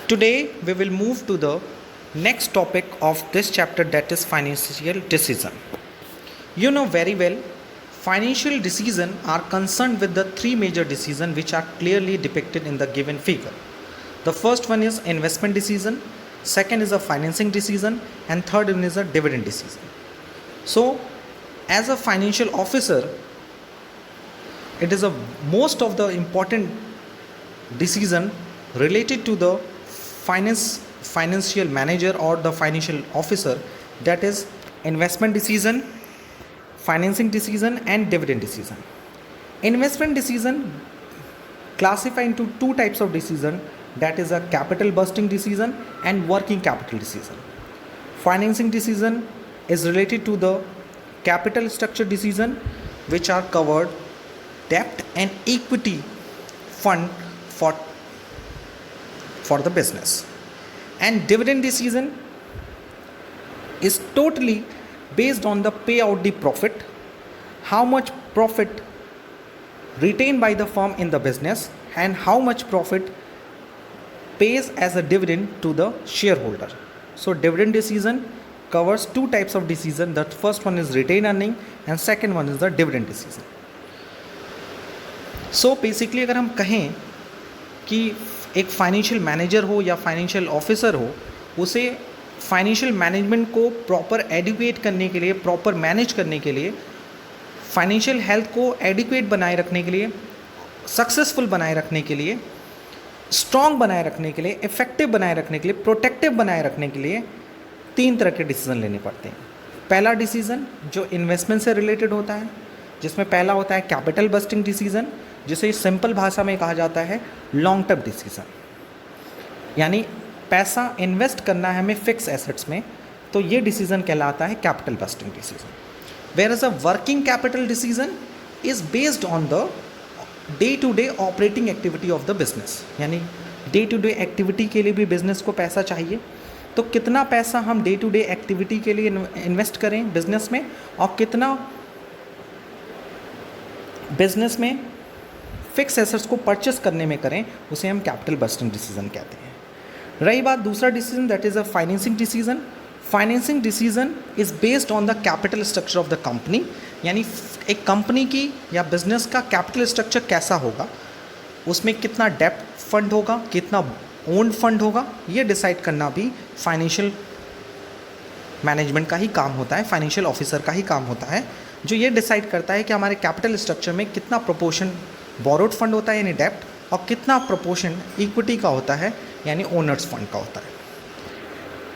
Today we will move to the next topic of this chapter, that is financial decision. You know very well, financial decisions are concerned with the three major decisions which are clearly depicted in the given figure. The first one is investment decision, second is a financing decision, and third one is a dividend decision. So as a financial officer, it is a most of the important decision related to the financial manager or the financial officer, that is investment decision, financing decision, and dividend decision. Investment decision classify into two types of decision, that is a capital busting decision and working capital decision. Financing decision is related to the capital structure decision, which are covered debt and equity fund for the business. And dividend decision is totally based on the payout the profit, how much profit retained by the firm in the business and how much profit pays as a dividend to the shareholder. So dividend decision covers two types of decision. The first one is retained earning and second one is the dividend decision. So basically अगर हम कहें कि एक financial manager हो या financial officer हो, उसे financial management को प्रॉपर एडुकेट करने के लिए, प्रॉपर मैनेज करने के लिए, फाइनेंशियल हेल्थ को एडुकेट बनाए रखने के लिए, सक्सेसफुल बनाए रखने के लिए, स्ट्रॉन्ग बनाए रखने के लिए, इफेक्टिव बनाए रखने के लिए, प्रोटेक्टिव बनाए रखने के लिए तीन तरह के डिसीजन लेने पड़ते हैं. पहला डिसीजन जो इन्वेस्टमेंट से रिलेटेड होता है, जिसमें पहला होता है कैपिटल बस्टिंग डिसीजन, जिसे सिंपल भाषा में कहा जाता है लॉन्ग टर्म डिसीजन. यानी पैसा इन्वेस्ट करना है हमें फिक्स एसेट्स में, तो ये डिसीजन कहलाता है capital bursting decision. Whereas a working capital decision is based on the day to day operating activity of the business. यानी डे टू डे एक्टिविटी के लिए भी बिजनेस को पैसा चाहिए, तो कितना पैसा हम डे टू डे एक्टिविटी के लिए इन्वेस्ट करें बिजनेस में और कितना बिजनेस में फिक्स एसेट्स को परचेस करने में करें, उसे हम कैपिटल बस्टिंग डिसीजन कहते हैं. रही बात दूसरा decision, that is a financing decision. Financing decision is based on the capital structure of the company. यानी एक कंपनी की या बिजनेस का कैपिटल स्ट्रक्चर कैसा होगा, उसमें कितना डेब्ट फंड होगा, कितना ओन्ड फंड होगा, ये डिसाइड करना भी फाइनेंशियल मैनेजमेंट का ही काम होता है, फाइनेंशियल ऑफिसर का ही काम होता है, जो ये डिसाइड करता है कि हमारे कैपिटल स्ट्रक्चर में कितना प्रोपोर्शन बोरोड फंड होता है यानी डेब्ट, और कितना प्रोपोर्शन इक्विटी का होता है यानी ओनर्स फंड का होता है.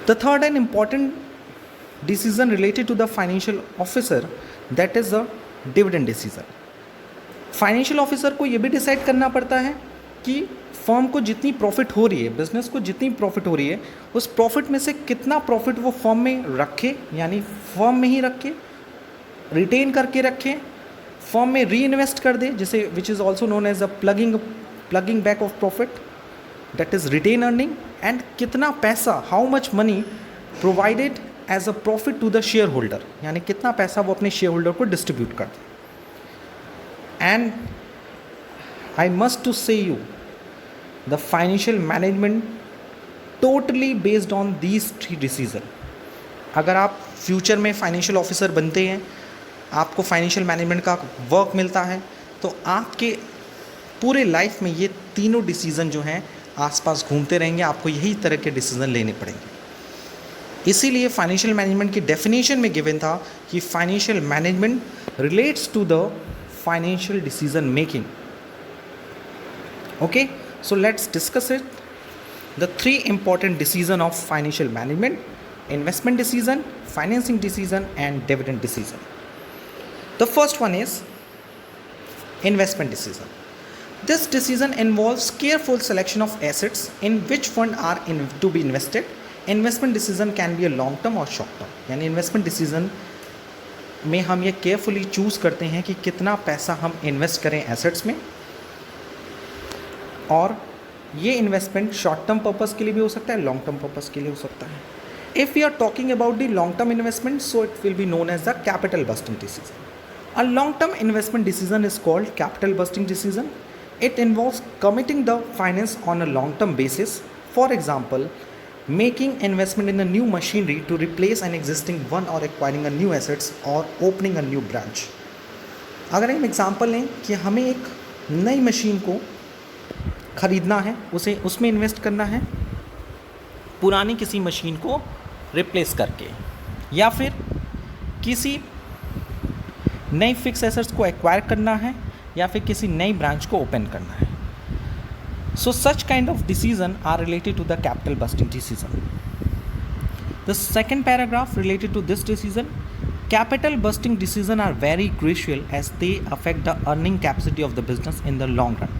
The third and important decision related to the financial officer, that is the dividend decision. Financial officer को ये भी डिसाइड करना पड़ता है कि फर्म को जितनी प्रॉफिट हो रही है, बिजनेस को जितनी प्रॉफिट हो रही है, उस प्रॉफिट में से कितना प्रॉफिट वो फर्म में रखे, यानी फर्म में ही रखे, रिटेन करके रखें, फर्म में री इन्वेस्ट कर दे, जिसे which is also known as a ploughing back of profit, that is retained earning. And कितना पैसा, how much money provided as a profit to the share holder, यानी कितना पैसा वो अपने शेयर होल्डर को डिस्ट्रीब्यूट कर दे. एंड आई मस्ट टू से you the financial management totally based on these three decision. अगर आप फ्यूचर में फाइनेंशियल ऑफिसर बनते हैं, आपको फाइनेंशियल मैनेजमेंट का वर्क मिलता है, तो आपके पूरे लाइफ में ये तीनों डिसीजन जो हैं आसपास घूमते रहेंगे, आपको यही तरह के डिसीजन लेने पड़ेंगे. इसीलिए फाइनेंशियल मैनेजमेंट की डेफिनेशन में गिवन था कि financial management relates to the financial decision making. Okay, so let's discuss it. The three important decision of financial management: investment decision, financing decision, and dividend decision. The first one is investment decision. This decision involves careful selection of assets in which fund are to be invested. Investment decision can be a long term or short term. यानी investment decision में हम ये carefully choose करते हैं कि कितना पैसा हम इन्वेस्ट करें एसेट्स में, और ये इन्वेस्टमेंट शॉर्ट टर्म पर्पस के लिए भी हो सकता है, लॉन्ग टर्म पर्पस के लिए हो सकता है. If we are talking about the long term investment, so it will be known as the capital bursting decision. A long term investment decision is called capital bursting decision. It involves committing the finance on a long-term basis for example making investment in a new machinery to replace an existing one और acquiring a new assets और opening a new branch. अगर हम example लें कि हमें एक नई machine को ख़रीदना है, उसे उसमें इन्वेस्ट करना है पुरानी किसी मशीन को रिप्लेस करके, या फिर किसी नई फिक्स एसेट्स को एक्वायर करना है, या फिर किसी नई ब्रांच को ओपन करना है। So such kind of decision are related to the capital bursting decision. The second paragraph related to this decision, capital busting decisions are very crucial as they affect the earning capacity of the business in the long run।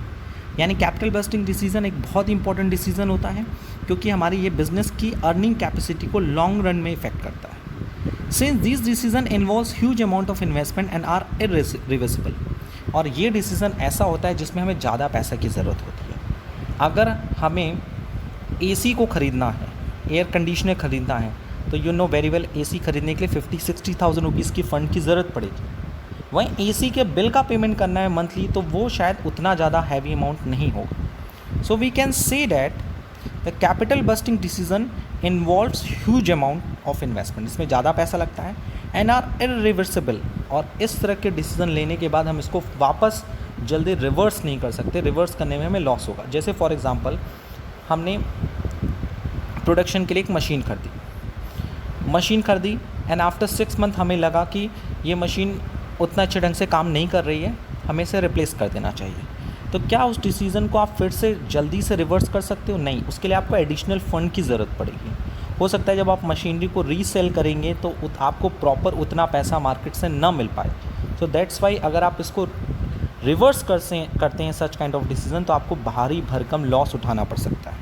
यानी capital budgeting decision एक बहुत important decision होता है क्योंकि हमारी ये business की earning capacity को लॉन्ग रन में इफेक्ट करता है। Since this decision involves huge amount of investment and are irreversible, और ये डिसीजन ऐसा होता है जिसमें हमें ज़्यादा पैसा की ज़रूरत होती है। अगर हमें AC को ख़रीदना है, एयर कंडीशनर ख़रीदना है, तो you know very well AC खरीदने के लिए 50-60,000 रुपीज़ की फ़ंड की ज़रूरत पड़ेगी। वहीं AC के बिल का पेमेंट करना है मंथली, तो वो शायद उतना ज़्यादा हैवी अमाउंट नहीं होगा। So we can say that the capital bursting decision involves huge amount of investment, इसमें ज़्यादा पैसा लगता है, एंड आर इरिवर्सिबल, और इस तरह के डिसीजन लेने के बाद हम इसको वापस जल्दी रिवर्स नहीं कर सकते, रिवर्स करने में हमें लॉस होगा। जैसे फॉर एग्ज़ाम्पल हमने प्रोडक्शन के लिए एक मशीन खरीदी एंड आफ्टर 6 मंथ हमें लगा कि ये मशीन उतना अच्छे ढंग से काम नहीं कर रही है, हमें इसे रिप्लेस कर देना चाहिए। तो क्या उस डिसीज़न को आप फिर से जल्दी से रिवर्स कर सकते हो? नहीं, उसके लिए आपको एडिशनल फ़ंड की ज़रूरत पड़ेगी। हो सकता है जब आप मशीनरी को रीसेल करेंगे तो आपको प्रॉपर उतना पैसा मार्केट से ना मिल पाए। सो दैट्स वाई अगर आप इसको रिवर्स करते हैं सच काइंड ऑफ डिसीजन, तो आपको भारी भरकम लॉस उठाना पड़ सकता है।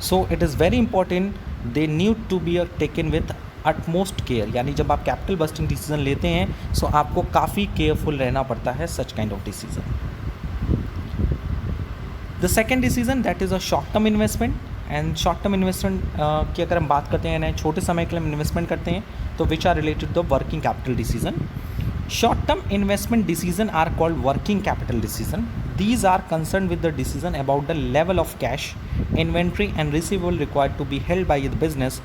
So it is very important, they need to be taken with utmost care, यानी जब आप कैपिटल बस्टिंग डिसीजन लेते हैं सो आपको काफ़ी केयरफुल रहना पड़ता है सच kind of decision. The second decision that is a short term investment, and short term investment की अगर हम बात करते हैं, छोटे समय के लिए हम इन्वेस्टमेंट करते हैं, तो which are related to working capital decision. Short term investment decision are called working capital decision. These are concerned with the decision about the level of cash, inventory and receivable required to be held by the business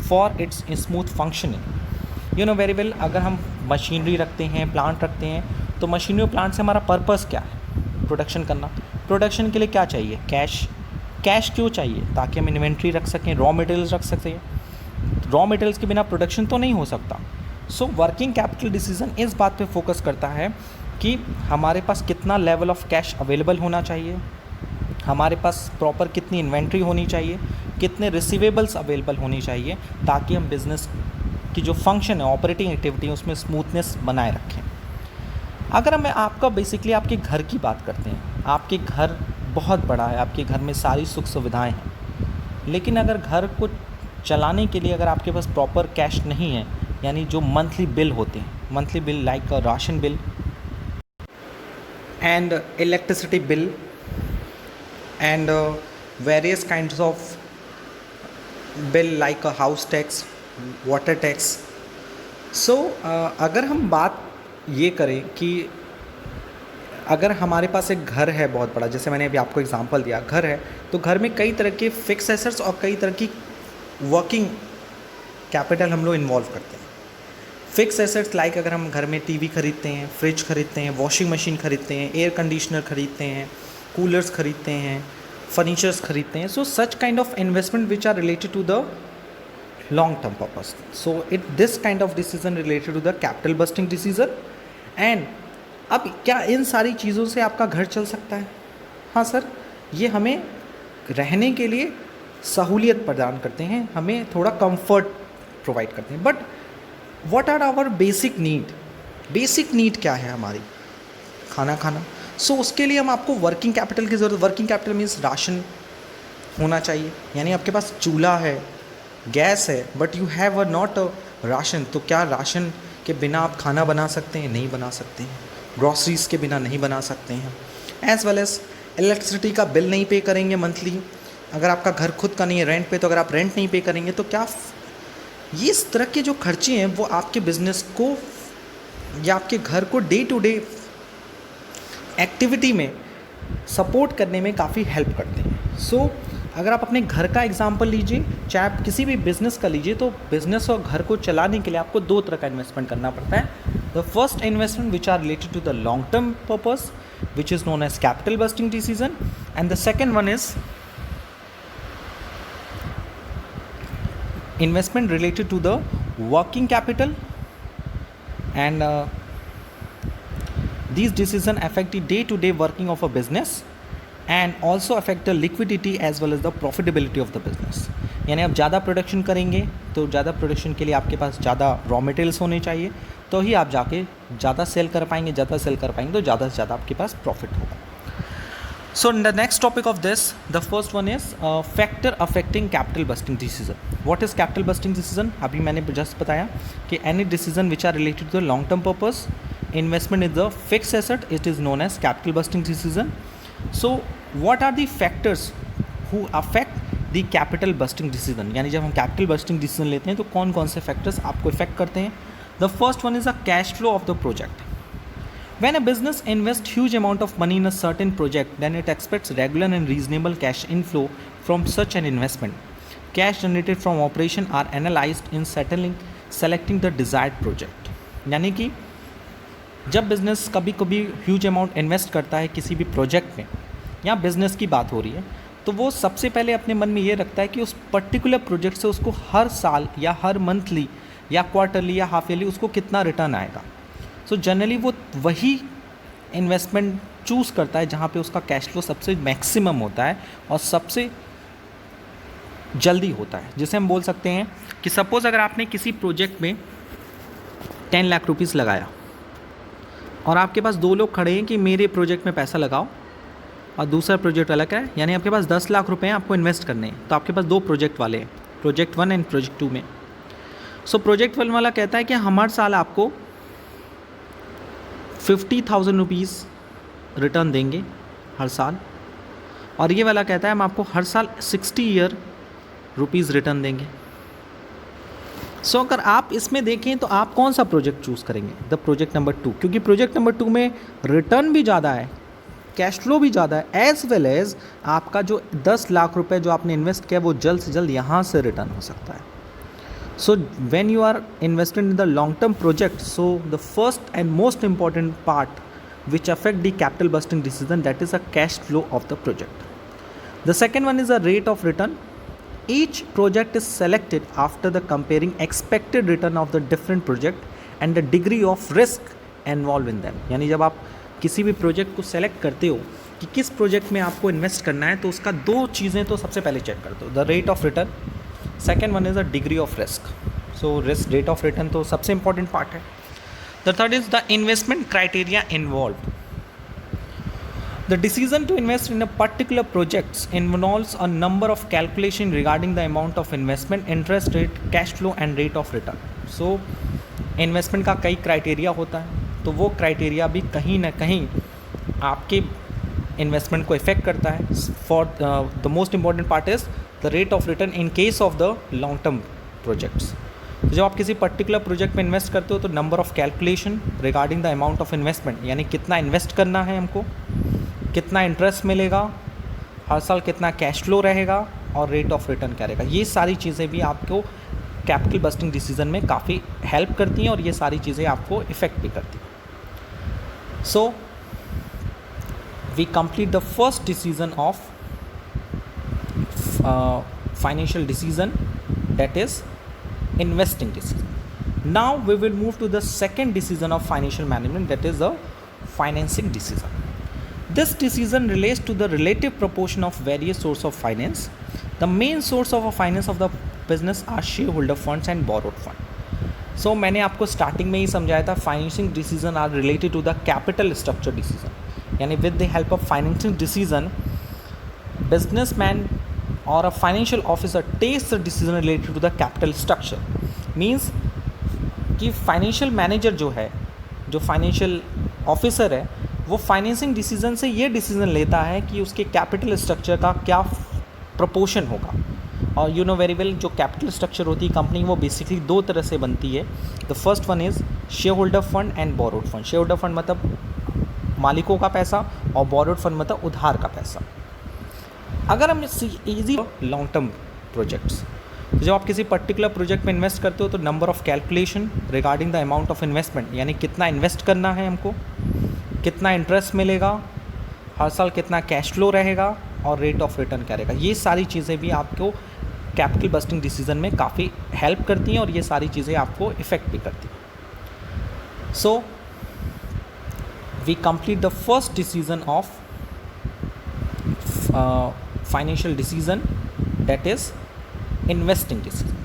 for its smooth functioning। You know very well, अगर हम machinery रखते हैं, plant रखते हैं, तो machinery और plant से हमारा पर्पस क्या है? प्रोडक्शन करना। प्रोडक्शन के लिए क्या चाहिए? कैश क्यों चाहिए? ताकि हम इन्वेंट्री रख सकें, रॉ मटेरियल्स रख सकते हैं। रॉ मटेरियल्स के बिना प्रोडक्शन तो नहीं हो सकता। सो वर्किंग कैपिटल डिसीजन इस बात पे फोकस करता है कि हमारे पास कितना लेवल ऑफ कैश अवेलेबल होना चाहिए, हमारे पास प्रॉपर कितनी इन्वेंट्री होनी चाहिए, कितने रिसीवेबल्स अवेलेबल होनी चाहिए, ताकि हम बिज़नेस की जो फंक्शन है, ऑपरेटिंग एक्टिविटी है, उसमें स्मूथनेस बनाए रखें। अगर हम आपका बेसिकली आपके घर की बात करते हैं, आपके घर बहुत बड़ा है, आपके घर में सारी सुख सुविधाएँ हैं, लेकिन अगर घर को चलाने के लिए अगर आपके पास प्रॉपर कैश नहीं है, यानी जो मंथली बिल होते हैं, monthly bill like ration bill and electricity bill and various kinds of bill like a house tax, water tax। so अगर हम बात ये करें कि अगर हमारे पास एक घर है बहुत बड़ा, जैसे मैंने अभी आपको एग्जांपल दिया, घर है, तो घर में कई तरह के फिक्स एसेट्स और कई तरह की वर्किंग कैपिटल हम लोग इन्वॉल्व करते हैं। फिक्स एसेट्स लाइक अगर हम घर में टीवी खरीदते हैं, फ्रिज खरीदते हैं, वॉशिंग मशीन खरीदते हैं, एयर कंडीशनर खरीदते हैं, कूलर्स खरीदते हैं, फर्नीचर्स खरीदते हैं। So such kind of investment which are related to the long term purpose. So this kind of decision related to the capital bursting decision. And अब क्या इन सारी चीज़ों से आपका घर चल सकता है? हाँ सर, ये हमें रहने के लिए सहूलियत प्रदान करते हैं, हमें थोड़ा कंफर्ट प्रोवाइड करते हैं। But what are our basic need? Basic need क्या है हमारी? खाना खाना। सो उसके लिए हम आपको वर्किंग कैपिटल की ज़रूरत। वर्किंग कैपिटल मीन्स राशन होना चाहिए, यानी आपके पास चूल्हा है, गैस है, but you have a not a ration. तो क्या राशन के बिना आप खाना बना सकते हैं? नहीं बना सकते हैं। ग्रॉसरीज़ के बिना नहीं बना सकते हैं। एज़ वेल एज़ इलेक्ट्रिसिटी का बिल नहीं पे करेंगे मंथली, अगर आपका घर खुद का नहीं है, रेंट पे, तो अगर आप रेंट नहीं पे करेंगे तो क्या ये इस तरह के जो खर्चे हैं वो आपके बिज़नेस को या आपके घर को डे टू डे एक्टिविटी में सपोर्ट करने में काफ़ी हेल्प करते हैं। सो अगर आप अपने घर का एग्जांपल लीजिए, चाहे आप किसी भी बिजनेस का लीजिए, तो बिजनेस और घर को चलाने के लिए आपको दो तरह का इन्वेस्टमेंट करना पड़ता है. The first investment which are related to the long term purpose which is known as capital bursting decision, and the second one is investment related to the working capital, and these decisions affect the day-to-day working of a business and also affect the liquidity as well as the profitability of the business. यानी आप ज़्यादा production करेंगे तो ज़्यादा production के लिए आपके पास ज़्यादा रॉ मटेरियल्स होने चाहिए, तो ही आप जाके ज़्यादा सेल कर पाएंगे, ज़्यादा सेल कर पाएंगे तो ज़्यादा से ज़्यादा आपके पास प्रॉफिट होगा. So in the next topic of this, the first one is factor affecting capital busting decision. What is capital busting decision? अभी मैंने just बताया कि any decision which are related to the long term purpose, investment is the fixed asset, it is known as capital busting decision. So what are the factors who affect the capital busting decision? यानी जब हम capital busting decision लेते हैं तो कौन कौन से factors आपको affect करते हैं? The first one is the cash flow of the project. When a business invests huge amount of money in a certain project, then it expects regular and reasonable cash inflow from such an investment. Cash generated from operation are analyzed in selecting the desired project. यानी कि जब business कभी कभी huge amount invest करता है किसी भी project में या बिजनेस की बात हो रही है, तो वो सबसे पहले अपने मन में ये रखता है कि उस पर्टिकुलर प्रोजेक्ट से उसको हर साल या हर मंथली या क्वार्टरली या हाफ ईयरली उसको कितना रिटर्न आएगा. सो जनरली वो वही इन्वेस्टमेंट चूज़ करता है जहाँ पे उसका कैश फ्लो सबसे मैक्सिमम होता है और सबसे जल्दी होता है. जिसे हम बोल सकते हैं कि सपोज़ अगर आपने किसी प्रोजेक्ट में 10 लाख रुपीज़ लगाया और आपके पास दो लोग खड़े हैं कि मेरे प्रोजेक्ट में पैसा लगाओ, और दूसरा प्रोजेक्ट अलग है, यानी आपके पास 10 लाख रुपए हैं आपको इन्वेस्ट करने हैं, तो आपके पास दो प्रोजेक्ट वाले हैं, प्रोजेक्ट 1 एंड प्रोजेक्ट 2 में. सो प्रोजेक्ट 1 वाला कहता है कि हम हर साल आपको 50,000 रुपीज़ रिटर्न देंगे हर साल, और ये वाला कहता है हम आपको हर साल 60 रुपीज़ रिटर्न देंगे. सो अगर आप इसमें देखें तो आप कौन सा प्रोजेक्ट चूज़ करेंगे? द प्रोजेक्ट नंबर 2, क्योंकि प्रोजेक्ट नंबर 2 में रिटर्न भी ज़्यादा है, कैश फ्लो भी ज़्यादा है, एज वेल एज आपका जो 10 लाख रुपए जो आपने इन्वेस्ट किया वो जल्द से जल्द यहाँ से रिटर्न हो सकता है. So when you are invested in the long term project, so the first and most important part which affect the capital busting decision, that is a cash flow of the project. The second one is a rate of return. Each project is selected after the comparing expected return of the different project and the degree of risk involved in them. यानी जब आप किसी भी project को select करते हो कि किस प्रोजेक्ट में आपको इन्वेस्ट करना है, तो उसका दो चीज़ें तो सबसे पहले चेक करते हो, the rate of return, second one is the degree of risk. So risk rate of return तो सबसे इंपॉर्टेंट पार्ट है. The third is the investment criteria involve. The decision to invest in a particular project involves a number of calculations regarding the amount of investment, interest rate, cash flow and rate of return. So investment का कई criteria होता है, तो वो criteria भी कहीं ना कहीं आपके इन्वेस्टमेंट को इफेक्ट करता है. For the most important part is the rate of return in case of the long term projects. तो जब आप किसी पर्टिकुलर प्रोजेक्ट में इन्वेस्ट करते हो तो number of calculation regarding the amount of investment, यानी कितना इन्वेस्ट करना है हमको, कितना इंटरेस्ट मिलेगा, हर साल कितना कैश फ्लो रहेगा और रेट ऑफ रिटर्न क्या रहेगा, ये सारी चीज़ें भी आपको कैपिटल बस्टिंग डिसीजन में काफ़ी हेल्प करती हैं और ये सारी चीज़ें आपको इफ़ेक्ट भी करती हैं. So we complete the first decision of financial decision, that is investing decision. Now we will move to the second decision of financial management, that is the financing decision. This decision relates to the relative proportion of various sources of finance. The main source of a finance of the business are shareholder funds and borrowed fund. So मैंने आपको starting में ही समझाया था financing decision are related to the capital structure decision, यानी with the help of financing decision businessman or a financial officer takes the decision related to the capital structure. Means कि financial manager जो है, जो financial officer है, वो financing decision से ये decision लेता है कि उसके कैपिटल स्ट्रक्चर का क्या प्रोपोर्शन होगा. और यू नो वेरी वेल जो कैपिटल स्ट्रक्चर होती है कंपनी, वो बेसिकली दो तरह से बनती है. The first one is share holder fund and borrowed fund. Share holder fund मतलब मालिकों का पैसा और बोरोड फंड मतलब उधार का पैसा. अगर हम इजी लॉन्ग टर्म प्रोजेक्ट्स, तो जब आप किसी पर्टिकुलर प्रोजेक्ट में इन्वेस्ट करते हो तो number of calculation regarding the amount of investment, यानी कितना इन्वेस्ट करना है हमको, कितना इंटरेस्ट मिलेगा, हर साल कितना कैश फ्लो रहेगा और रेट ऑफ रिटर्न क्या रहेगा, ये सारी चीज़ें भी आपको कैपिटल बस्टिंग डिसीजन में काफ़ी हेल्प करती हैं और ये सारी चीज़ें आपको इफ़ेक्ट भी करती हैं. So we complete the first decision of financial decision, that is investing decision.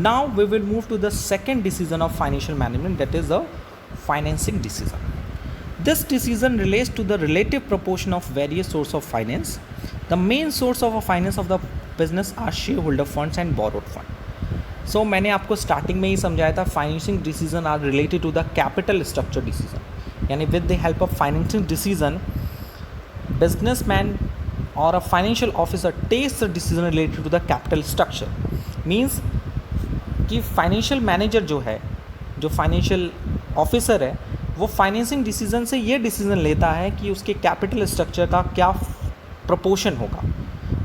Now we will move to the second decision of financial management, that is the financing decision. This decision relates to the relative proportion of various sources of finance. The main source of finance of the business are shareholder funds and borrowed fund. So मैंने आपको starting में ही समझाया था financing decision are related to the capital structure decision, यानी with the help of financing decision businessman or a financial officer takes the decision related to the capital structure. Means कि financial manager जो है, जो financial officer है, वो financing decision से ये decision लेता है कि उसके कैपिटल स्ट्रक्चर का क्या प्रोपोर्शन होगा.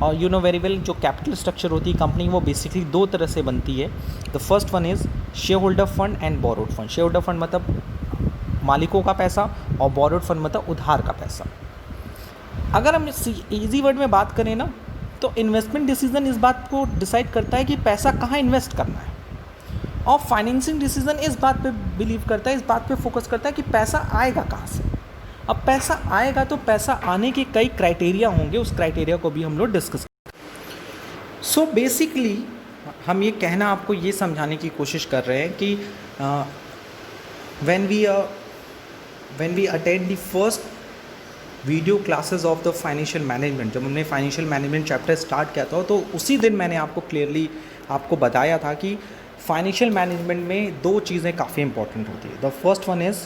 और यू नो वेरी वेल, जो कैपिटल स्ट्रक्चर होती है कंपनी, वो बेसिकली दो तरह से बनती है. The first one is share holder fund and borrowed fund. Share holder fund मतलब मालिकों का पैसा और बोरोड फंड मतलब उधार का पैसा. अगर हम इजी वर्ड में बात करें ना, तो इन्वेस्टमेंट डिसीजन इस बात को डिसाइड करता है कि पैसा कहाँ इन्वेस्ट करना है, और फाइनेंसिंग डिसीजन इस बात पे बिलीव करता है, इस बात पे फोकस करता है कि पैसा आएगा कहाँ से. अब पैसा आएगा तो पैसा आने के कई क्राइटेरिया होंगे, उस क्राइटेरिया को भी हम लोग डिस्कस. सो बेसिकली हम ये कहना, आपको ये समझाने की कोशिश कर रहे हैं कि when we attend the first video classes of the financial management, जब हमने फाइनेंशियल मैनेजमेंट चैप्टर स्टार्ट किया था, तो उसी दिन मैंने आपको क्लियरली आपको बताया था कि फाइनेंशियल मैनेजमेंट में दो चीज़ें काफ़ी इंपॉर्टेंट होती है. The first one is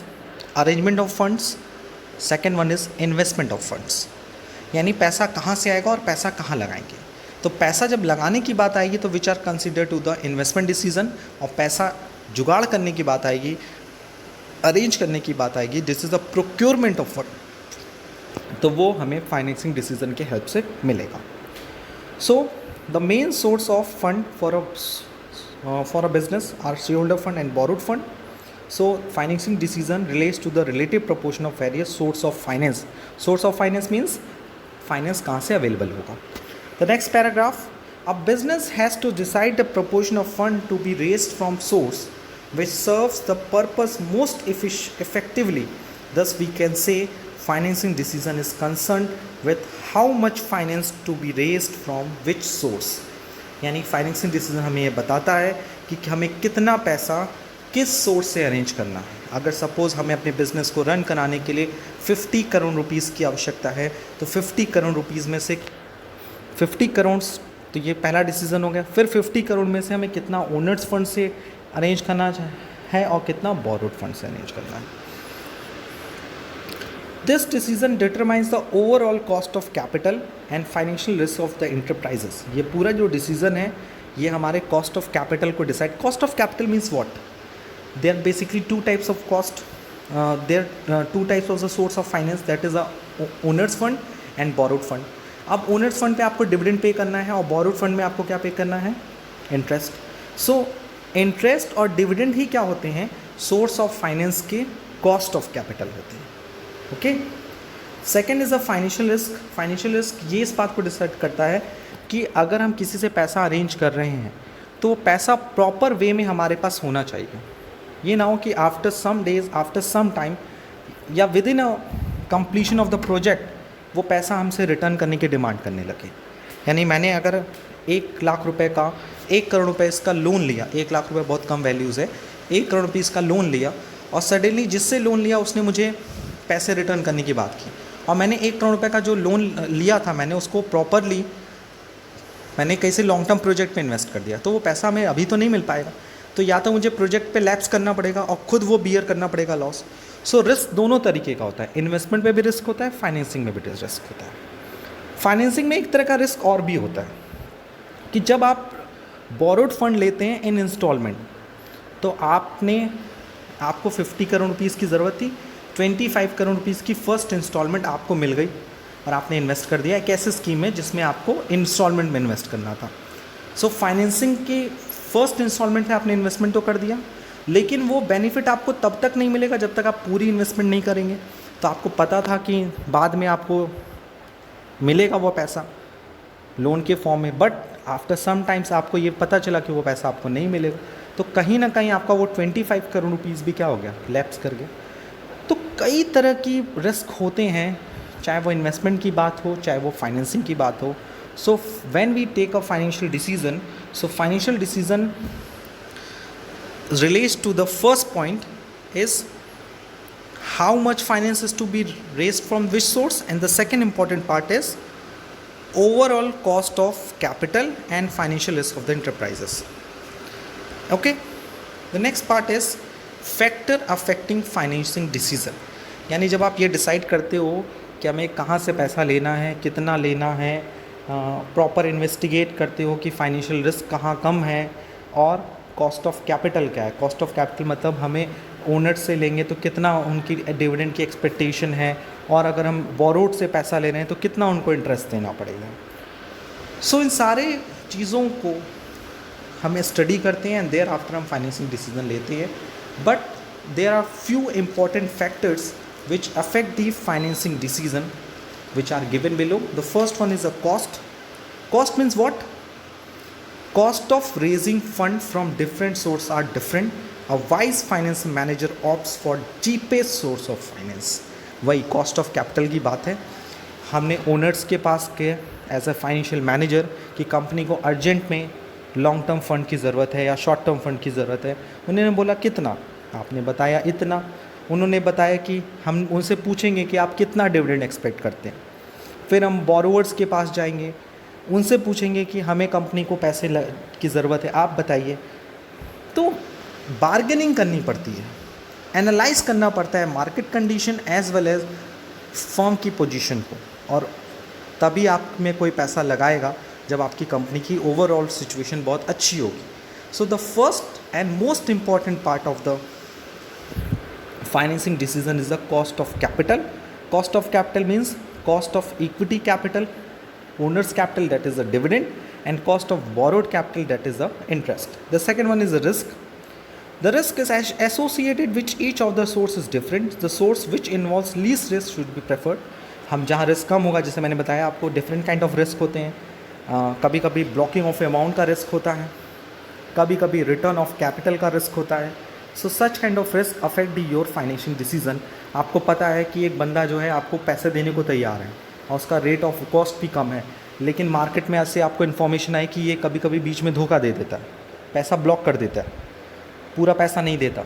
arrangement of funds, second one is investment of funds, यानी पैसा कहाँ से आएगा और पैसा कहाँ लगाएंगे. तो पैसा जब लगाने की बात आएगी तो which are consider to the investment decision, और पैसा जुगाड़ करने की बात आएगी, अरेंज करने की बात आएगी, this is the procurement of fund, तो वो हमें फाइनेंसिंग डिसीजन के हेल्प से मिलेगा. So the main source of fund for a business are share holder fund and borrowed fund. So financing decision relates to the relative proportion of various source of finance. Source of finance means finance कहाँ से available होगा. The next paragraph, a business has to decide the proportion of fund to be raised from source which serves the purpose most effectively. Thus we can say financing decision is concerned with how much finance to be raised from which source. यानी financing decision हमें ये बताता है कि हमें कितना पैसा किस सोर्स से अरेंज करना है. अगर सपोज़ हमें अपने बिज़नेस को रन कराने के लिए 50 करोड़ रुपीज़ की आवश्यकता है, तो 50 करोड़ रुपीज़ में से 50 करोड़, तो ये पहला डिसीजन हो गया. फिर 50 करोड़ में से हमें कितना ओनर्स फंड से अरेंज करना है और कितना बोरोड फंड से अरेंज करना है. This decision determines the overall cost of capital and financial risk of the enterprises. ये पूरा जो डिसीजन है ये हमारे कॉस्ट ऑफ कैपिटल को decide. Cost of capital means what? They are basically two types of cost. There two types of the source of finance, that is a owners fund and borrowed fund. अब owners fund पे आपको dividend pay करना है और borrowed fund में आपको क्या पे करना है? इंटरेस्ट. सो इंटरेस्ट और डिविडेंड ही क्या होते हैं? सोर्स ऑफ फाइनेंस के कॉस्ट ऑफ कैपिटल होते हैं. Okay. Second is a financial risk. Financial risk ये इस बात को डिसाइड करता है कि अगर हम किसी से पैसा अरेंज कर रहे हैं तो पैसा प्रॉपर वे में हमारे पास होना चाहिए. ये ना हो कि after some days, after some time या within a completion of the project वो पैसा हमसे रिटर्न करने की डिमांड करने लगे. यानी मैंने अगर 1 लाख रुपए का 1 करोड़ रुपए इसका लोन लिया, 1 लाख रुपए बहुत कम वैल्यूज़ है, 1 करोड़ रुपये इसका लोन लिया और सडनली जिससे लोन लिया उसने मुझे पैसे रिटर्न करने की बात की, और मैंने 1 करोड़ रुपए का जो लोन लिया था मैंने उसको प्रॉपरली मैंने कैसे लॉन्ग टर्म प्रोजेक्ट पे इन्वेस्ट कर दिया, तो वो पैसा हमें अभी तो नहीं मिल पाएगा. तो या तो मुझे प्रोजेक्ट पे लैप्स करना पड़ेगा और खुद वो बियर करना पड़ेगा लॉस. सो रिस्क दोनों तरीके का होता है. इन्वेस्टमेंट पे भी रिस्क होता है, फाइनेंसिंग में भी रिस्क होता है. फाइनेंसिंग में एक तरह का रिस्क और भी होता है कि जब आप बोरोड फंड लेते हैं इन इंस्टॉलमेंट, तो आपको 50 करोड़ रुपीज़ की ज़रूरत थी, 25 करोड़ रुपीज़ की फ़र्स्ट इंस्टॉलमेंट आपको मिल गई. और आपने इन्वेस्ट कर दिया एक ऐसे स्कीम में जिसमें आपको इंस्टॉलमेंट में इन्वेस्ट करना था। सो फाइनेंसिंग के फर्स्ट इंस्टॉलमेंट में आपने इन्वेस्टमेंट तो कर दिया, लेकिन वो बेनिफिट आपको तब तक नहीं मिलेगा जब तक आप पूरी इन्वेस्टमेंट नहीं करेंगे। तो आपको पता था कि बाद में आपको मिलेगा वो पैसा लोन के फॉर्म में, बट आफ्टर सम टाइम्स आपको ये पता चला कि वो पैसा आपको नहीं मिलेगा। तो कहीं ना कहीं आपका वो 25 करोड़ रुपीज़ भी क्या हो गया, लैप्स कर गया। तो कई तरह की रिस्क होते हैं, चाहे वो इन्वेस्टमेंट की बात हो, चाहे वो फाइनेंसिंग की बात हो। So when we take a financial decision, so financial decision relates to the first point is how much finance is to be raised from which source, and the second important part is overall cost of capital and financial risk of the enterprises. Okay, the next part is factor affecting financing decision, यानी जब आप ये decide करते हो कि हमें कहाँ से पैसा लेना है, कितना लेना है, प्रॉपर इन्वेस्टिगेट करते हो कि फाइनेंशियल रिस्क कहाँ कम है, और कॉस्ट ऑफ कैपिटल क्या है। कॉस्ट ऑफ कैपिटल मतलब हमें ओनर से लेंगे तो कितना उनकी डिविडेंड की एक्सपेक्टेशन है, और अगर हम बोरोड से पैसा ले रहे हैं तो कितना उनको इंटरेस्ट देना पड़ेगा। सो इन सारे चीज़ों को हम स्टडी करते हैं एंड देयर आफ्टर हम फाइनेंसिंग डिसीजन लेते हैं। But there are few important factors which affect the financing decision which are given below. The first one is a cost. Cost means what? Cost of raising fund from different sources are different. A wise finance manager opts for cheapest source of finance. वही cost of capital की बात है। हमने owners के पास के as a financial manager कि company को urgent में लॉन्ग टर्म फंड की ज़रूरत है या शॉर्ट टर्म फंड की ज़रूरत है। उन्होंने बोला कितना, आपने बताया इतना। उन्होंने बताया कि हम उनसे पूछेंगे कि आप कितना डिविडेंड एक्सपेक्ट करते हैं। फिर हम बोरोवर्स के पास जाएंगे, उनसे पूछेंगे कि हमें कंपनी को पैसे की ज़रूरत है, आप बताइए। तो बार्गेनिंग करनी पड़ती है, एनालाइज करना पड़ता है market condition as well as firm की पोजीशन को, और तभी आप में कोई पैसा लगाएगा जब आपकी कंपनी की ओवरऑल सिचुएशन बहुत अच्छी होगी। So the first and most important part of the financing decision is the cost of capital. Cost of capital means cost of equity capital, owner's capital, that is the dividend, and cost of borrowed capital, that is the interest. The second one is the risk. The risk is associated with each of the source is different. The source which involves least risk should be preferred. हम जहाँ risk कम होगा, जैसे मैंने बताया आपको different kind of risk होते हैं. कभी कभी ब्लॉकिंग ऑफ अमाउंट का रिस्क होता है, कभी कभी रिटर्न ऑफ कैपिटल का रिस्क होता है. So such kind of risk affect your financial decision. आपको पता है कि एक बंदा जो है आपको पैसे देने को तैयार है और उसका रेट ऑफ कॉस्ट भी कम है, लेकिन मार्केट में ऐसे आपको इन्फॉर्मेशन आई कि ये कभी कभी बीच में धोखा दे देता है, पैसा ब्लॉक कर देता है, पूरा पैसा नहीं देता.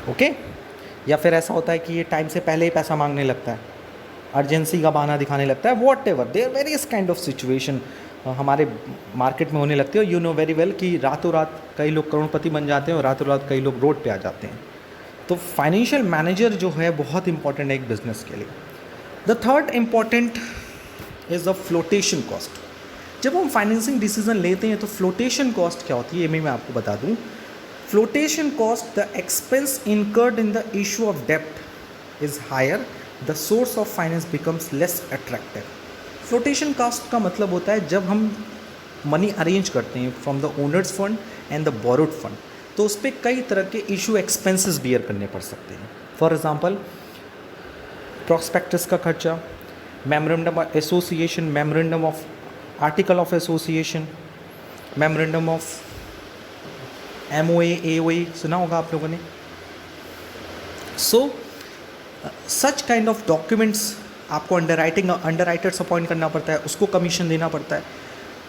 ओके या फिर ऐसा होता है कि ये टाइम से पहले ही पैसा मांगने लगता है, अर्जेंसी का बहाना दिखाने लगता है. Whatever there various kind of situation हमारे मार्केट में होने लगती है. यू नो वेरी वेल कि रातों रात कई लोग करोड़पति बन जाते हैं और रातों रात कई लोग रोड पे आ जाते हैं. तो फाइनेंशियल मैनेजर जो है बहुत इंपॉर्टेंट है एक बिजनेस के लिए. The third important is the flotation cost. जब हम फाइनेंसिंग डिसीजन लेते हैं तो फ्लोटेशन कॉस्ट क्या होती है ये मैं आपको बता दूं. Flotation cost the expense incurred in the issue of डेप्ट is higher, the source of finance becomes less attractive. Flotation cost का मतलब होता है जब हम मनी अरेंज करते हैं from the owners fund and the borrowed fund, तो उस पर कई तरह के इशू एक्सपेंसेस बियर करने पड़ सकते हैं. फॉर एग्जांपल प्रॉस्पेक्टस का खर्चा, memorandum of association, memorandum of article of association, memorandum of MOA, AOA सुना होगा आप लोगों ने. सो सच काइंड ऑफ डॉक्यूमेंट्स आपको अंडरराइटर्स अपॉइंट करना पड़ता है, उसको कमीशन देना पड़ता है.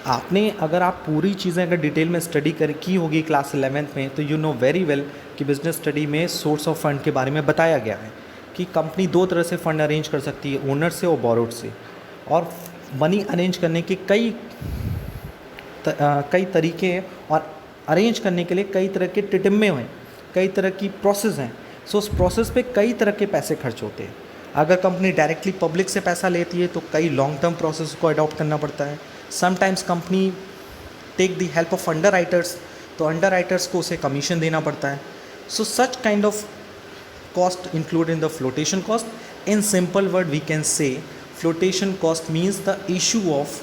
आपने अगर आप पूरी चीज़ें अगर डिटेल में स्टडी की होगी क्लास 11th में, तो यू नो वेरी वेल कि बिजनेस स्टडी में सोर्स ऑफ फंड के बारे में बताया गया है कि कंपनी दो तरह से फ़ंड अरेंज कर सकती है, ओनर से और बोरोड से. और मनी अरेंज करने के कई तरीके हैं और अरेंज करने के लिए कई तरह के टिटिम्मे हैं, कई तरह की प्रोसेस हैं. सो उस प्रोसेस पे कई तरह के पैसे खर्च होते हैं. अगर कंपनी डायरेक्टली पब्लिक से पैसा लेती है तो कई लॉन्ग टर्म प्रोसेस को अडॉप्ट करना पड़ता है. Sometimes company take the help of underwriters, तो अंडरराइटर्स को उसे कमीशन देना पड़ता है. So such kind of cost include in the flotation cost. In simple word, we can say flotation cost means the issue of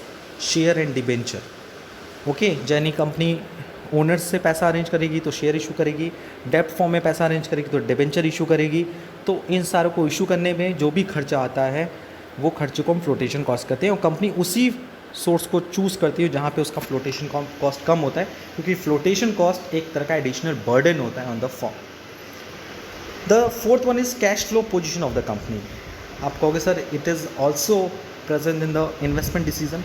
share and debenture. Okay, यानी company owners से पैसा arrange करेगी तो शेयर इशू करेगी, डेप्ट form में पैसा arrange करेगी तो डिबेंचर इशू करेगी। तो इन सारों को इशू करने में जो भी खर्चा आता है वो खर्चे को हम फ्लोटेशन कॉस्ट कहते हैं, और कंपनी उसी सोर्स को चूज़ करती है जहाँ पे उसका फ्लोटेशन कॉस्ट कम होता है, क्योंकि फ्लोटेशन कॉस्ट एक तरह का एडिशनल बर्डन होता है on the form. The fourth one is cash flow position of the company. आप कहोगे sir it is also present in the investment decision.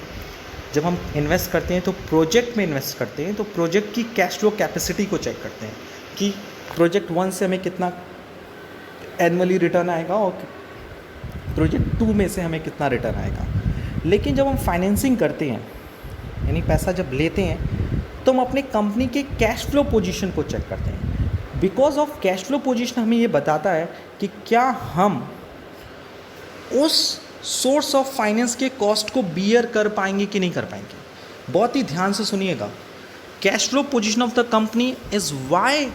जब हम इन्वेस्ट करते हैं तो प्रोजेक्ट में इन्वेस्ट करते हैं तो प्रोजेक्ट की कैश फ्लो कैपेसिटी को चेक करते हैं कि प्रोजेक्ट 1 से हमें कितना एनुअली रिटर्न आएगा और प्रोजेक्ट 2 में से हमें कितना रिटर्न आएगा। लेकिन जब हम फाइनेंसिंग करते हैं, यानी पैसा जब लेते हैं, तो हम अपने कंपनी के कैश फ्लो पोजीशन को चेक करते हैं। Because of cash flow position हमें ये बताता है कि क्या हम उस सोर्स ऑफ फाइनेंस के कॉस्ट को बियर कर पाएंगे कि नहीं कर पाएंगे। बहुत ही ध्यान से सुनिएगा, cash flow position of the company is why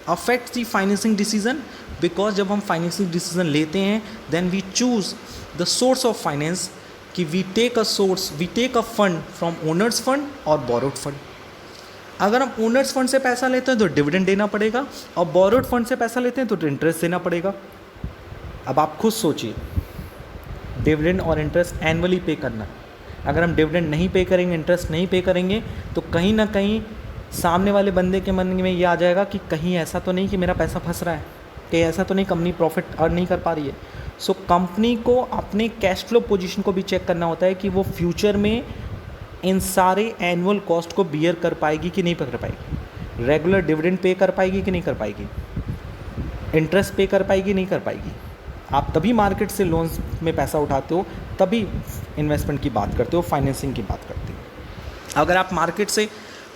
affects the financing decision, because जब हम फाइनेंसिंग डिसीजन लेते हैं then we choose the source of finance, कि we take a fund from owners fund और बोरोड फंड। अगर हम owner's fund से पैसा लेते हैं तो डिविडेंड देना पड़ेगा, और बोरोड फंड से पैसा लेते हैं तो इंटरेस्ट देना पड़ेगा। अब आप खुद सोचिए, डिविडेंड और इंटरेस्ट एनुअली पे करना, अगर हम डिविडेंड नहीं पे करेंगे, इंटरेस्ट नहीं पे करेंगे, तो कहीं ना कहीं सामने वाले बंदे के मन में ये आ जाएगा कि कहीं ऐसा तो नहीं कि मेरा पैसा फंस रहा है, कहीं ऐसा तो नहीं कंपनी प्रॉफिट अर्न नहीं कर पा रही है। सो कंपनी को अपने कैश फ्लो पोजीशन को भी चेक करना होता है कि वो फ्यूचर में इन सारे एनुअल कॉस्ट को बियर कर पाएगी कि नहीं कर पाएगी, रेगुलर डिविडेंड पे कर पाएगी कि नहीं कर पाएगी, इंटरेस्ट पे कर पाएगी नहीं कर पाएगी। आप तभी मार्केट से लोन्स में पैसा उठाते हो, तभी इन्वेस्टमेंट की बात करते हो, फाइनेंसिंग की बात करते हो। अगर आप मार्केट से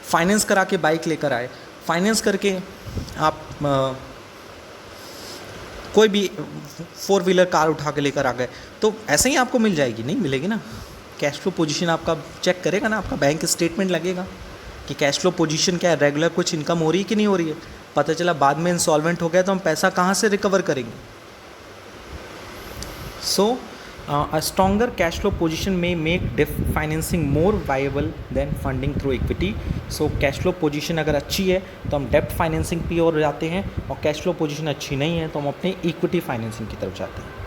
फाइनेंस करा के बाइक लेकर आए, फाइनेंस करके आप कोई भी 4 व्हीलर कार उठा के लेकर आ गए, तो ऐसे ही आपको मिल जाएगी? नहीं मिलेगी ना। कैश फ्लो पोजीशन आपका चेक करेगा ना, आपका बैंक स्टेटमेंट लगेगा कि कैश फ्लो पोजीशन क्या है, रेगुलर कुछ इनकम हो रही है कि नहीं हो रही है। पता चला बाद में इंसॉल्वेंट हो गया तो हम पैसा कहाँ से रिकवर करेंगे। सो a stronger cash flow position may make debt financing more viable than funding through equity. So cash flow position अगर अच्छी है तो हम debt financing की ओर जाते हैं, और cash flow position अच्छी नहीं है तो हम अपने equity financing की तरफ जाते हैं।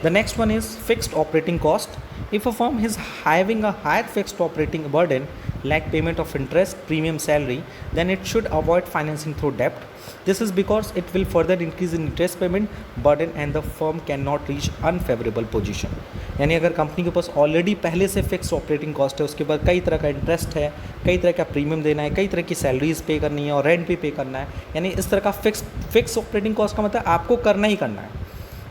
The next one is fixed operating cost. If a firm is having a higher fixed operating burden like payment of interest, premium, salary, then it should avoid financing through debt. This is because it will further increase in interest payment burden and the firm cannot reach unfavorable position. यानी अगर company के पास already पहले से fix operating cost है, उसके बाद कई तरह का इंटरेस्ट है, कई तरह का प्रीमियम देना है, कई तरह की सैलरीज पे करनी है और रेंट भी पे करना है, यानी इस तरह का फिक्स ऑपरेटिंग कॉस्ट का मतलब आपको करना ही करना है,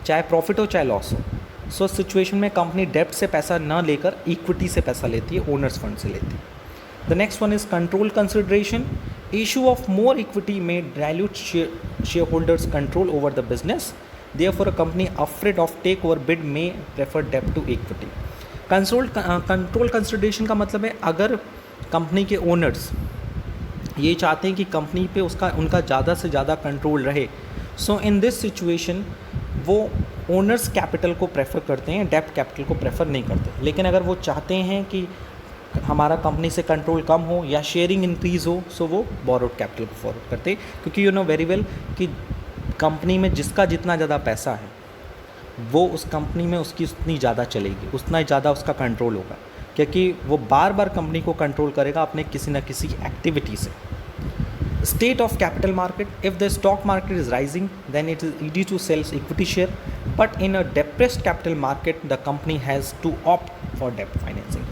चाहे प्रॉफिट हो चाहे लॉस हो। सो सिचुएशन में कंपनी डेप्ट से पैसा न लेकर इक्विटी से पैसा लेती है, ओनर्स फंड से लेती है। The next one is control consideration. Issue of more equity may dilute shareholders' control over the business. Therefore, a company afraid of takeover bid may prefer debt to equity. Control consideration का मतलब है अगर company के owners ये चाहते हैं कि company पे उनका ज़्यादा से ज़्यादा कंट्रोल रहे, सो इन दिस सिचुएशन वो ओनर्स कैपिटल को प्रेफर करते हैं, डेप्ट कैपिटल को प्रेफर नहीं करते। लेकिन अगर वो चाहते हैं कि हमारा कंपनी से कंट्रोल कम हो या शेयरिंग इंक्रीज़ हो, सो वो बोरोड कैपिटल को फॉरवर्ड करते, क्योंकि यू नो वेरी वेल कि कंपनी में जिसका जितना ज़्यादा पैसा है वो उस कंपनी में उसकी उतनी ज़्यादा चलेगी, उतना ज़्यादा उसका कंट्रोल होगा, क्योंकि वो बार बार कंपनी को कंट्रोल करेगा अपने किसी न किसी एक्टिविटी से। State of capital market. If the stock market is rising, then it is easy to sell equity share. But in a depressed capital market, the company has to opt for debt financing.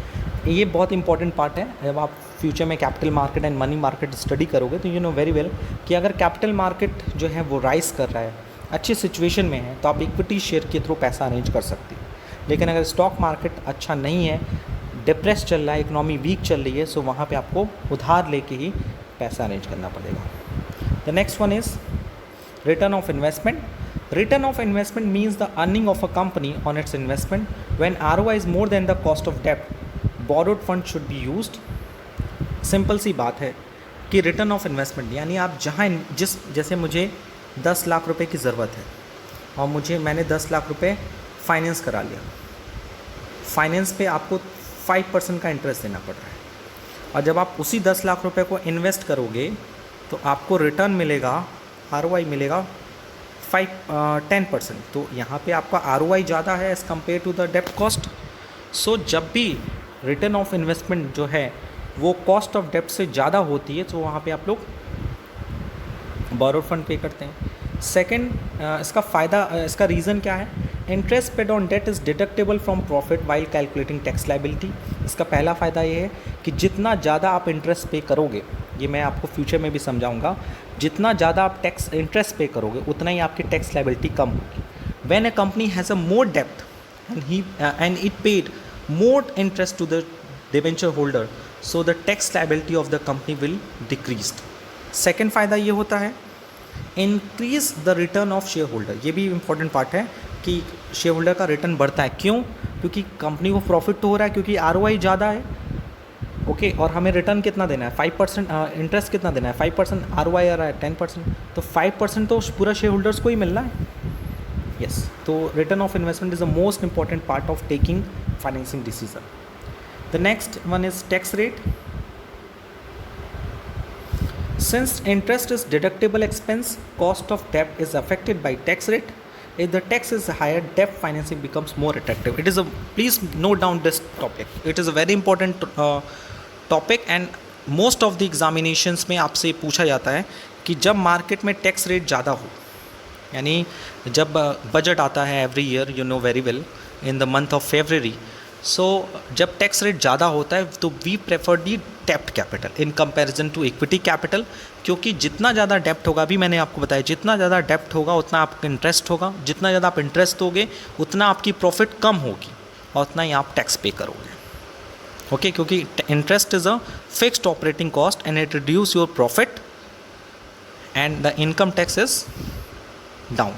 ये बहुत important part है। जब आप future में capital market and money market study करोगे तो you know very well कि अगर कैपिटल मार्केट जो है वो राइज कर रहा है, अच्छी सिचुएशन में है, तो आप इक्विटी शेयर के थ्रू पैसा अरेंज कर सकते हैं। लेकिन अगर स्टॉक मार्केट अच्छा नहीं है, डिप्रेस चल रहा है, इकोनॉमी वीक चल रही है, सो वहाँ पे आपको उधार लेके ही पैसा अरेंज करना पड़ेगा। The next one is return of investment. Return of investment means the earning of a company on its investment. When ROI is more than the cost of debt, borrowed fund should be used. Simple सी बात है कि return of investment यानी आप जहाँ जैसे मुझे 10 लाख रुपए की ज़रूरत है और मैंने 10 लाख रुपए फाइनेंस करा लिया, फाइनेंस पे आपको 5% का इंटरेस्ट देना पड़ रहा है, और जब आप उसी 10 लाख रुपए को इन्वेस्ट करोगे तो आपको रिटर्न मिलेगा, ROI मिलेगा 10%। तो यहाँ पे आपका ROI ज़्यादा है एज़ कम्पेयर टू द डेप्ट कॉस्ट। सो जब भी रिटर्न ऑफ इन्वेस्टमेंट जो है वो कॉस्ट ऑफ डेप्ट से ज़्यादा होती है, तो वहाँ पे आप लोग बोरोड फंड पे करते हैं। सेकंड, इसका फ़ायदा, इसका रीज़न क्या है? Interest paid on that is deductible from profit while calculating tax liability. इसका पहला फ़ायदा ये है कि जितना ज़्यादा आप इंटरेस्ट पे करोगे, ये मैं आपको फ्यूचर में भी समझाऊंगा, जितना ज़्यादा आप टैक्स इंटरेस्ट पे करोगे उतना ही आपकी टैक्स लायबिलिटी कम होगी। When a company has a more डेप्ट and it paid more interest to the debenture holder, so the tax liability of the company will decrease. Second फ़ायदा ये होता है increase the return of share holder. ये भी important part है कि share holder का रिटर्न बढ़ता है। क्यों? क्योंकि कंपनी को प्रॉफिट तो हो रहा है, क्योंकि ROI ज़्यादा है, ओके, और हमें रिटर्न कितना देना है? 5%, इंटरेस्ट कितना देना है? 5%, ROI आ रहा है 10%, तो 5% तो पूरा शेयर होल्डर्स को ही मिलना है। यस, तो return of investment is the most important part of taking financing decision. The next one is tax rate. Since interest is deductible expense, cost of debt is affected by tax rate. If the tax is higher, debt financing becomes more attractive. It is a, please note down this topic. It is a very important topic and most of the examinations में आपसे पूछा जाता है कि जब market में tax rate ज़्यादा हो, यानी जब बजट आता है every year, you know very well, in the month of February. So जब टैक्स रेट ज़्यादा होता है तो वी प्रेफर दी डेप्ट capital in comparison to equity capital, क्योंकि जितना ज़्यादा डेप्ट होगा, अभी मैंने आपको बताया, जितना ज़्यादा डेप्ट होगा उतना आपका इंटरेस्ट होगा, जितना ज़्यादा आप इंटरेस्ट दोगे उतना आपकी प्रॉफिट कम होगी और उतना ही आप टैक्स पे करोगे, ओके, क्योंकि interest is a fixed operating cost and it reduce your profit and the income tax is down.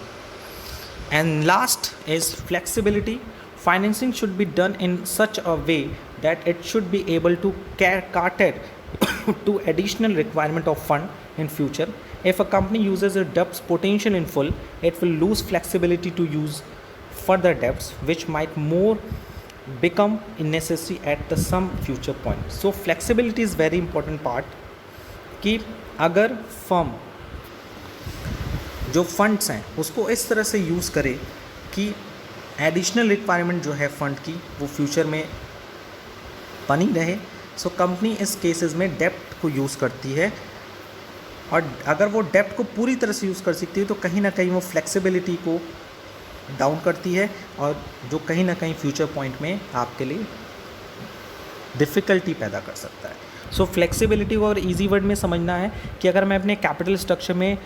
And last is flexibility. Financing should be done in such a way that it should be able to cater to additional requirement of fund in future. If a company uses its debts potential in full, it will lose flexibility to use further debts, which might more become necessary at the some future point. So flexibility is very important part कि अगर firm जो funds हैं उसको इस तरह से use करे कि एडिशनल रिक्वायरमेंट जो है फंड की वो फ्यूचर में बनी रहे। सो कंपनी इस केसेस में डेप्ट को यूज़ करती है, और अगर वो डेप्ट को पूरी तरह से यूज़ कर सकती है तो कहीं ना कहीं वो फ्लेक्सिबिलिटी को डाउन करती है, और जो कहीं ना कहीं फ्यूचर पॉइंट में आपके लिए डिफ़िकल्टी पैदा कर सकता है। सो फ्लेक्सिबिलिटी को और ईजी वर्ड में समझना है कि अगर मैं अपने कैपिटल स्ट्रक्चर में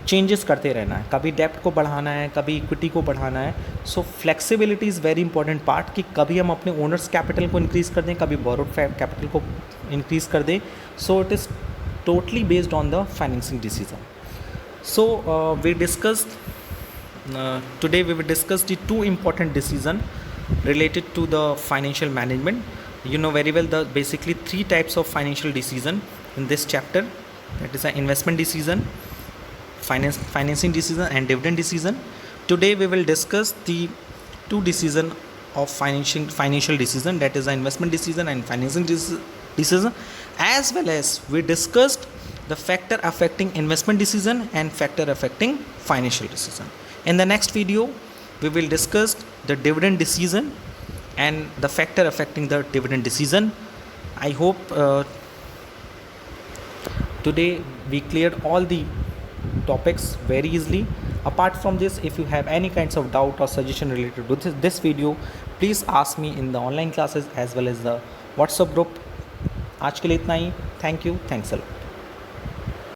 चेंजेस करते रहना है, कभी डेप्ट को बढ़ाना है, कभी इक्विटी को बढ़ाना है, so flexibility is very important part कि कभी हम अपने ओनर्स कैपिटल को इंक्रीज़ कर दें, कभी बोरोड कैपिटल को इंक्रीज़ कर दें। So it is totally based on the financing decision. So we discussed today we will discuss the two important decision related to the financial management. You know very well the basically three types of financial decision in this chapter, that is an investment decision, financing decision and dividend decision. Today we will discuss the two decision of financial decision, that is an investment decision and financing decision, as well as we discussed the factor affecting investment decision and factor affecting financial decision. In the next video we will discuss the dividend decision and the factor affecting the dividend decision. I hope today we cleared all the topics very easily. Apart from this, if you have any kinds of doubt or suggestion related to this video, please ask me in the online classes as well as the WhatsApp group. आज के लिए इतना ही. Thank you. Thanks a lot.